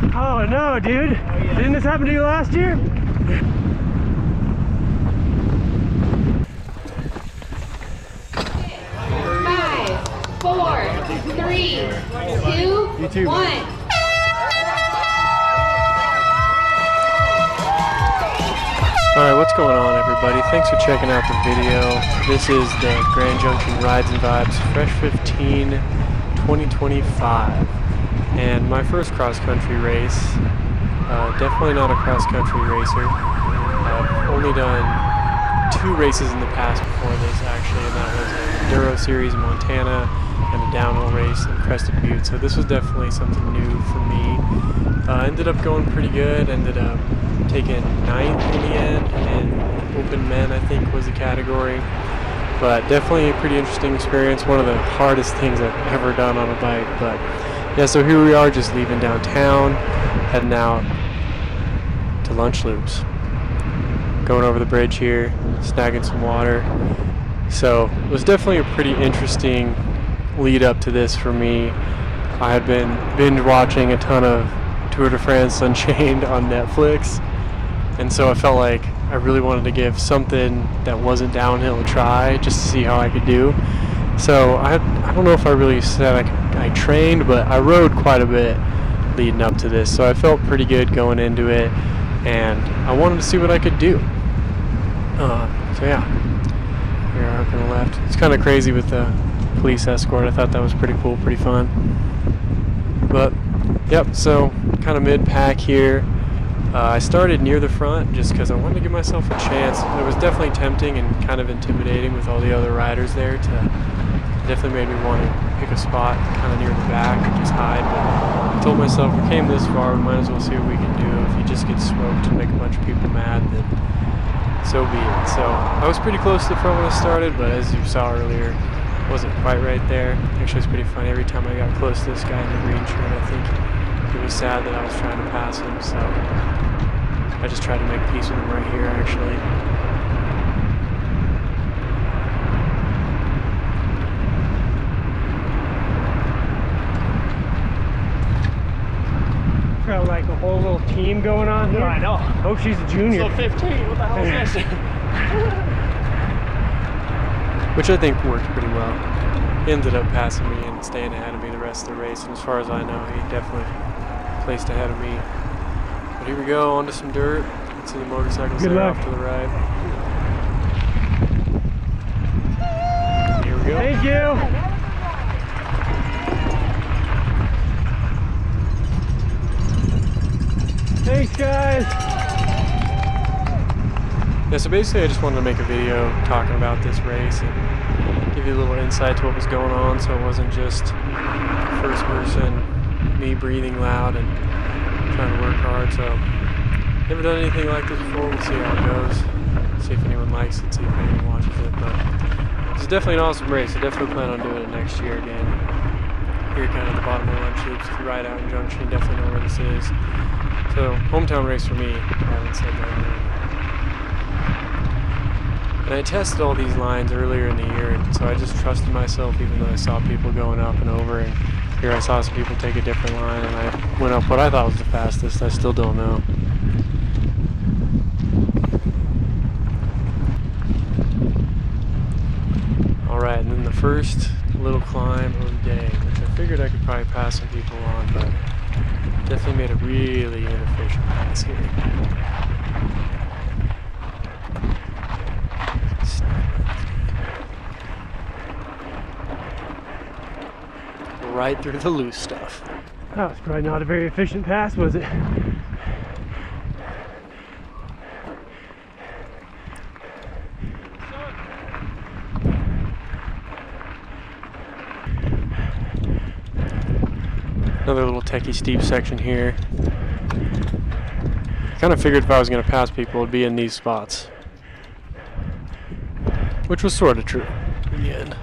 Oh no, dude. Oh, yeah. Didn't this happen to you last year? Five, four, three, two, one. Alright, what's going on everybody? Thanks for checking out the video. This is the Grand Junction Rides and Vibes Fresh 15 2025. And my first cross-country race. Definitely not a cross-country racer. I've only done 2 races in the past before this actually, and that was an Enduro Series in Montana and a downhill race in Crested Butte. So this was definitely something new for me. Ended up going pretty good, ended up taking 9th in the end, and Open Men I think was the category. But definitely a pretty interesting experience, one of the hardest things I've ever done on a bike. But yeah, so here we are just leaving downtown, heading out to Lunch Loops. Going over the bridge here, snagging some water. So it was definitely a pretty interesting lead up to this for me. I had been binge watching a ton of Tour de France Unchained on Netflix, and so I felt like I really wanted to give something that wasn't downhill a try, just to see how I could do. So I don't know if I really said I trained, but I rode quite a bit leading up to this, so I felt pretty good going into it, and I wanted to see what I could do. So yeah, here I up on the left. It's kind of crazy with the police escort. I thought that was pretty cool, pretty fun. But yep, so kind of mid-pack here. I started near the front just because I wanted to give myself a chance. It was definitely tempting and kind of intimidating with all the other riders there. Definitely made me want to pick a spot kind of near the back and just hide. But I told myself, we came this far, we might as well see what we can do. If you just get smoked and make a bunch of people mad, then so be it. So I was pretty close to the front when I started, but as you saw earlier, wasn't quite right there. Actually, it's pretty funny. Every time I got close to this guy in the green shirt, I think he was sad that I was trying to pass him, so I just tried to make peace with him right here, actually. Got like a whole little team going on here. I know. Oh, she's a junior. So 15, what the hell is this? Which I think worked pretty well. He ended up passing me and staying ahead of me the rest of the race, and as far as I know, he definitely placed ahead of me. But here we go, onto some dirt. Let's see the motorcycles there off to the right. Here we go. Thank you. Thanks, guys. Yeah, so basically I just wanted to make a video talking about this race and give you a little insight to what was going on, so it wasn't just first person, me breathing loud and trying to work hard. So never done anything like this before. We'll see how it goes, see if anyone likes it, see if anyone watches it. But it's definitely an awesome race. I definitely plan on doing it next year again. Here kind of at the bottom of Lunch Loops. If you ride out in Junction, you definitely know where this is. So hometown race for me. I haven't said that already. And I tested all these lines earlier in the year, and so I just trusted myself even though I saw people going up and over, and here I saw some people take a different line and I went up what I thought was the fastest. I still don't know. Alright, and then the first little climb of the day, which I figured I could probably pass some people on, but definitely made a really inefficient pass here. Right through the loose stuff. That was probably not a very efficient pass, was it? Another little techie steep section here. I kind of figured if I was going to pass people, it would be in these spots. Which was sort of true in the end.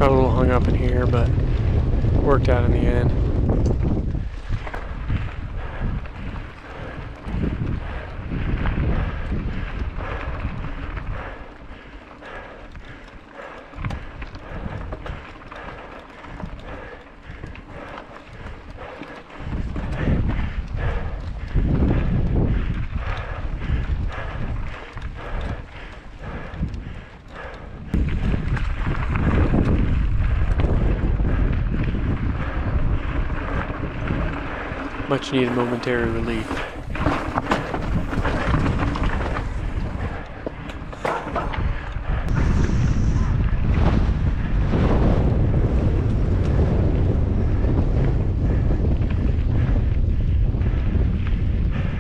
Got a little hung up in here, but worked out in the end. Much needed momentary relief.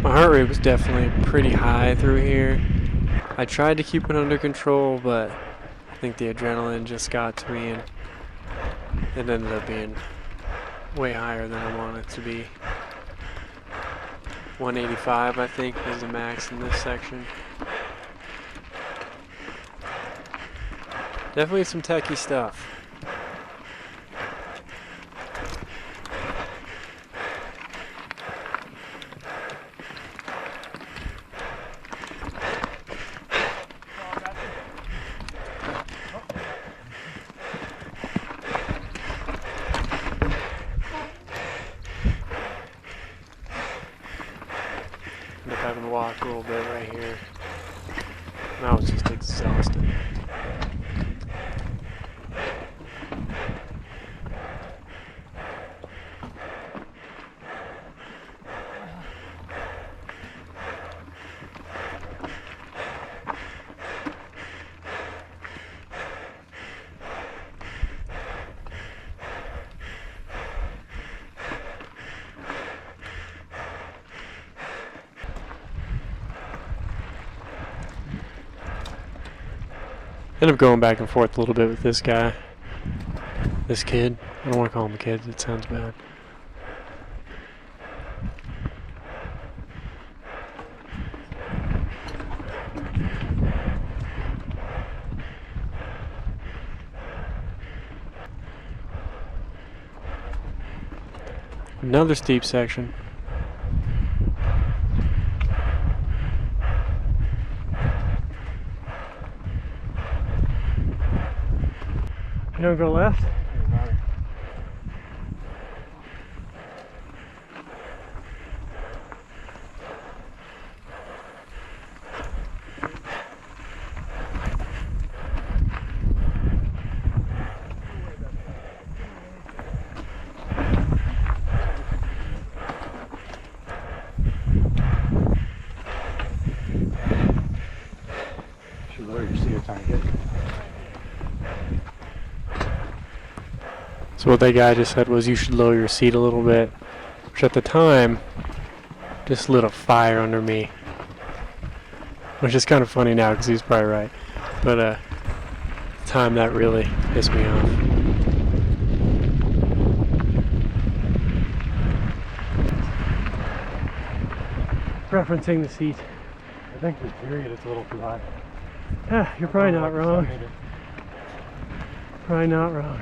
My heart rate was definitely pretty high through here. I tried to keep it under control, but I think the adrenaline just got to me and it ended up being way higher than I wanted it to be. 185, I think, was the max in this section. Definitely some techie stuff. End up having to walk a little bit right here. And I was just exhausted. End up going back and forth a little bit with this guy. This kid. I don't want to call him a kid, it sounds bad. Another steep section. You don't go left? Should lower your seat a tiny bit. So what that guy just said was you should lower your seat a little bit, which at the time just lit a fire under me, which is kind of funny now because he's probably right, but at the time that really pissed me off. Referencing the seat. I think the period is a little too high. Yeah, you're probably not wrong. Probably not wrong.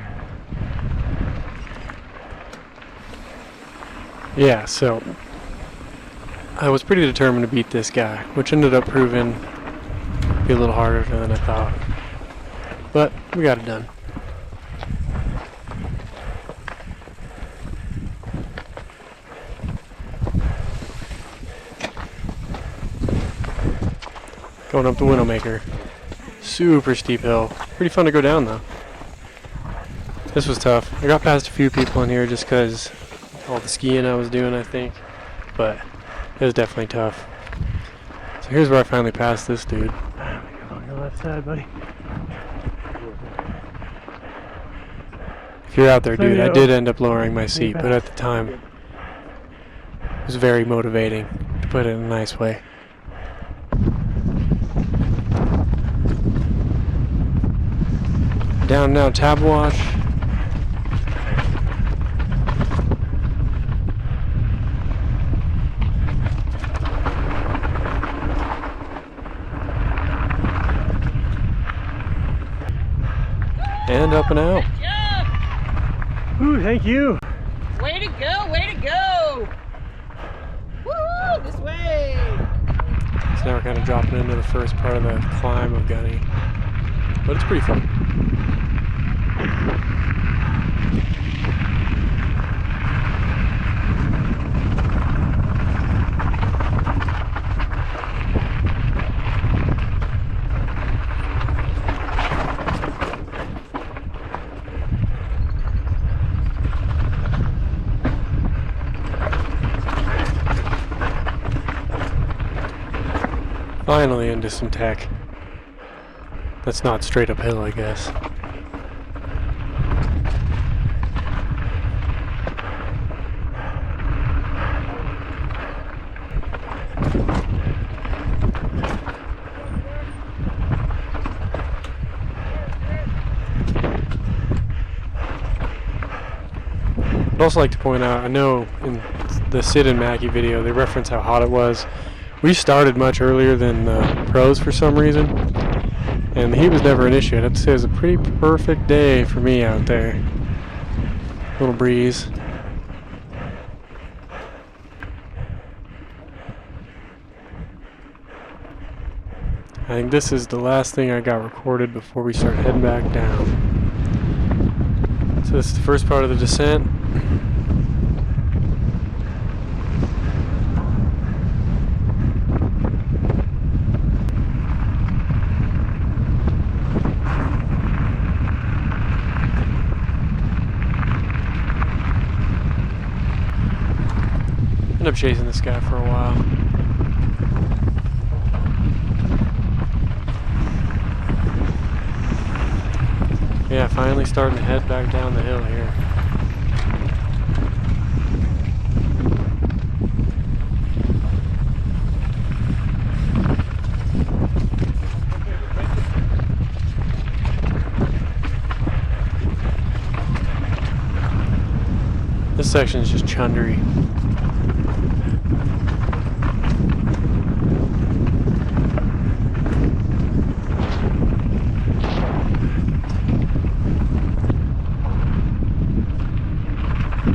Yeah, so I was pretty determined to beat this guy, which ended up proving to be a little harder than I thought. But we got it done. Going up the Widowmaker. Super steep hill. Pretty fun to go down though. This was tough. I got past a few people in here just because all the skiing I was doing, I think, but it was definitely tough. So here's where I finally passed this dude. Go on your left side, buddy. If you're out there, dude, I did end up lowering my seat, but at the time, it was very motivating, to put it in a nice way. Down now, tab wash. and up and out. Ooh, thank you. Way to go, way to go. Woo, this way. So now we're kind of dropping into the first part of the climb of Gunny, but it's pretty fun. Finally into some tech. That's not straight uphill, I guess. I'd also like to point out, I know in the Sid and Mackie video they reference how hot it was. We started much earlier than the pros for some reason, and the heat was never an issue. I'd have to say it was a pretty perfect day for me out there. Little breeze. I think this is the last thing I got recorded before we start heading back down. So this is the first part of the descent. Ended up chasing this guy for a while. Yeah, finally starting to head back down the hill here. This section is just chundery.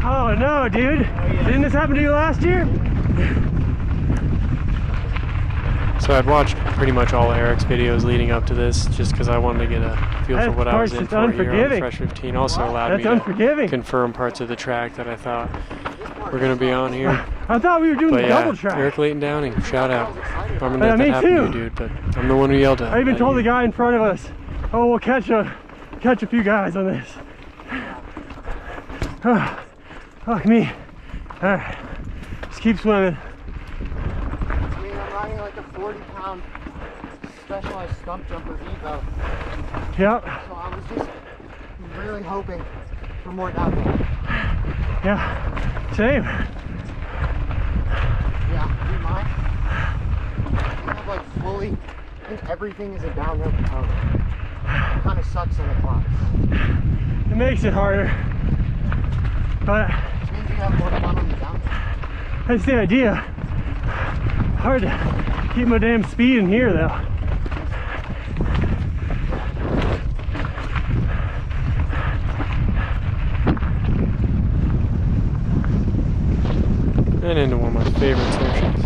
Oh no, dude. Didn't this happen to you last year? So I'd watched pretty much all of Eric's videos leading up to this, just because I wanted to get a feel for what I was in for here on Fresh 15. Also allowed me to confirm parts of the track that I thought were going to be on here. I thought we were doing the double track. Eric Leighton Downing, shout out. I'm gonna let that happen to you, dude, but I'm the one who yelled at. I even told the guy in front of us, "Oh, we'll catch a few guys on this." Fuck me. All right, just keep swimming. I mean, I'm riding like a 40-pound specialized stump jumper Evo. Yep. So I was just really hoping for more downhill. Yeah, same. Yeah, do mine. I have like fully, I think everything is a downhill component. It kind of sucks in the class. It makes it harder, but It means you have more fun on the downhill. that's the idea. Hard to keep my damn speed in here though. And into one of my favorite sections.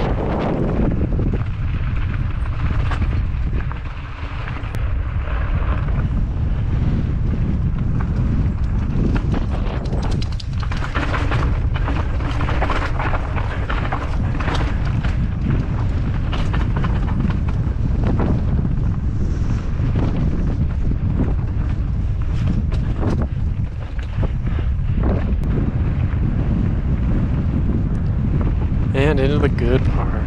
And into the good part.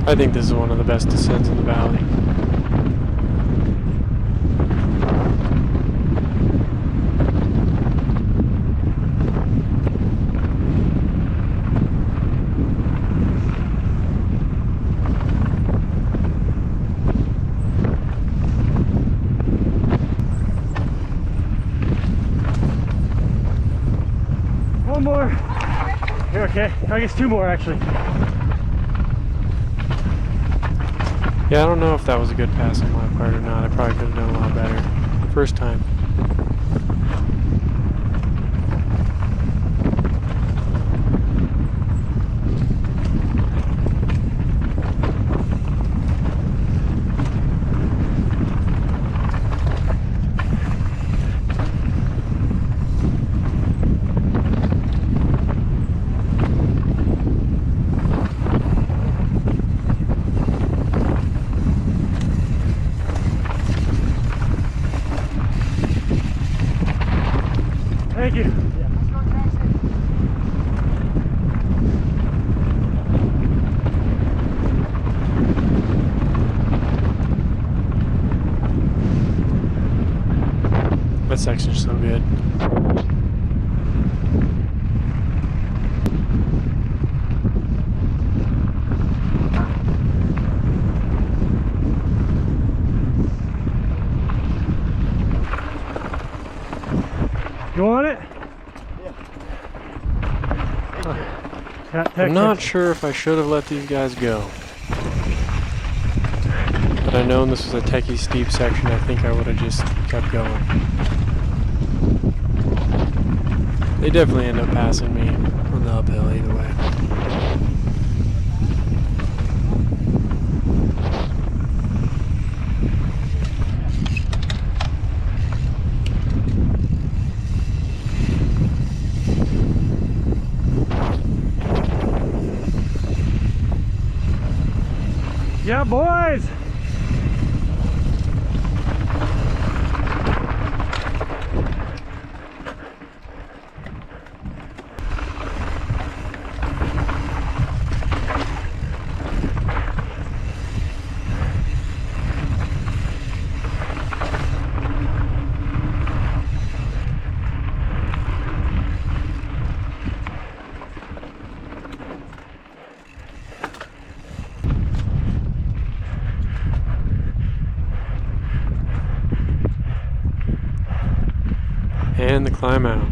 I think this is one of the best descents in the valley. One more. Okay, I guess 2 more actually. Yeah, I don't know if that was a good pass on my part or not. I probably could have done a lot better the first time. Thank you. Let's go, Jackson. That section's so good. You want it? I'm not sure if I should have let these guys go. But I know this was a techie steep section, I think I would have just kept going. They definitely end up passing me on the uphill either way. Yeah, boys! And the climb out.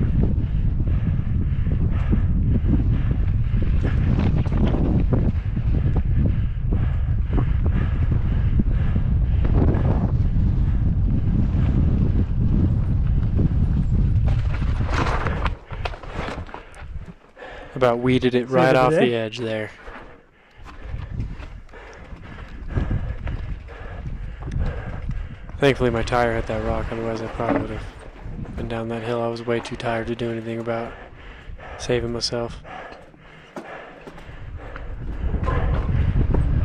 About weeded it right off the edge there. Thankfully my tire hit that rock, otherwise I probably would have been down that hill. I was way too tired to do anything about saving myself.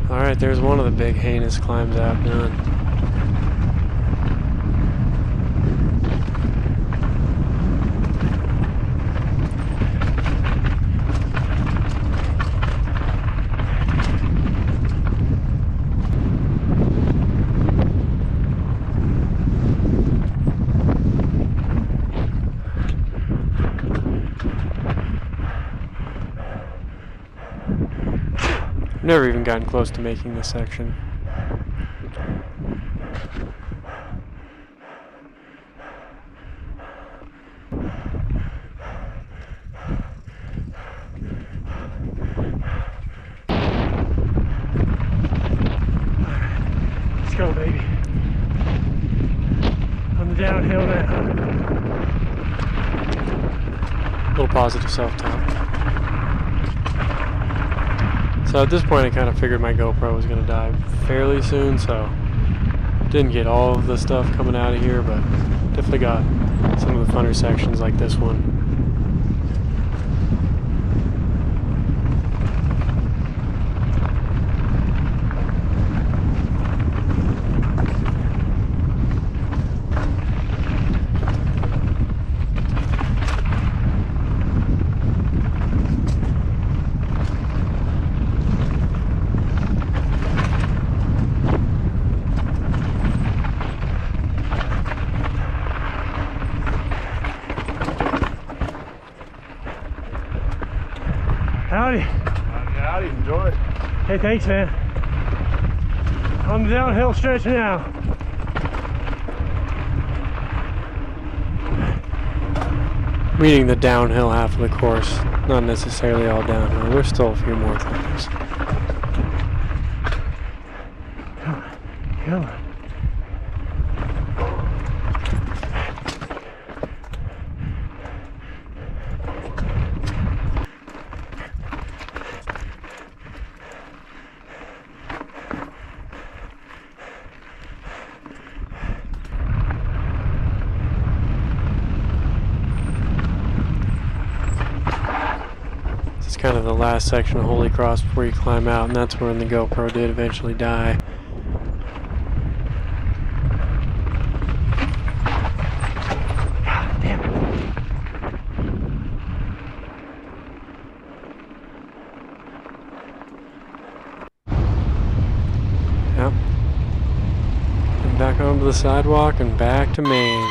Alright, there's one of the big heinous climbs out done. Never even gotten close to making this section. Let's go, baby. On the downhill now. Little positive self-talk. So at this point I kind of figured my GoPro was going to die fairly soon, so didn't get all of the stuff coming out of here, but definitely got some of the funner sections like this one. Howdy. Howdy, enjoy it. Hey, thanks, man. On the downhill stretch now. Meaning the downhill half of the course, not necessarily all downhill. There's still a few more things. Come on. It's kind of the last section of Holy Cross before you climb out, and that's when the GoPro did eventually die. God damn it. Yep. And back onto the sidewalk and back to Maine.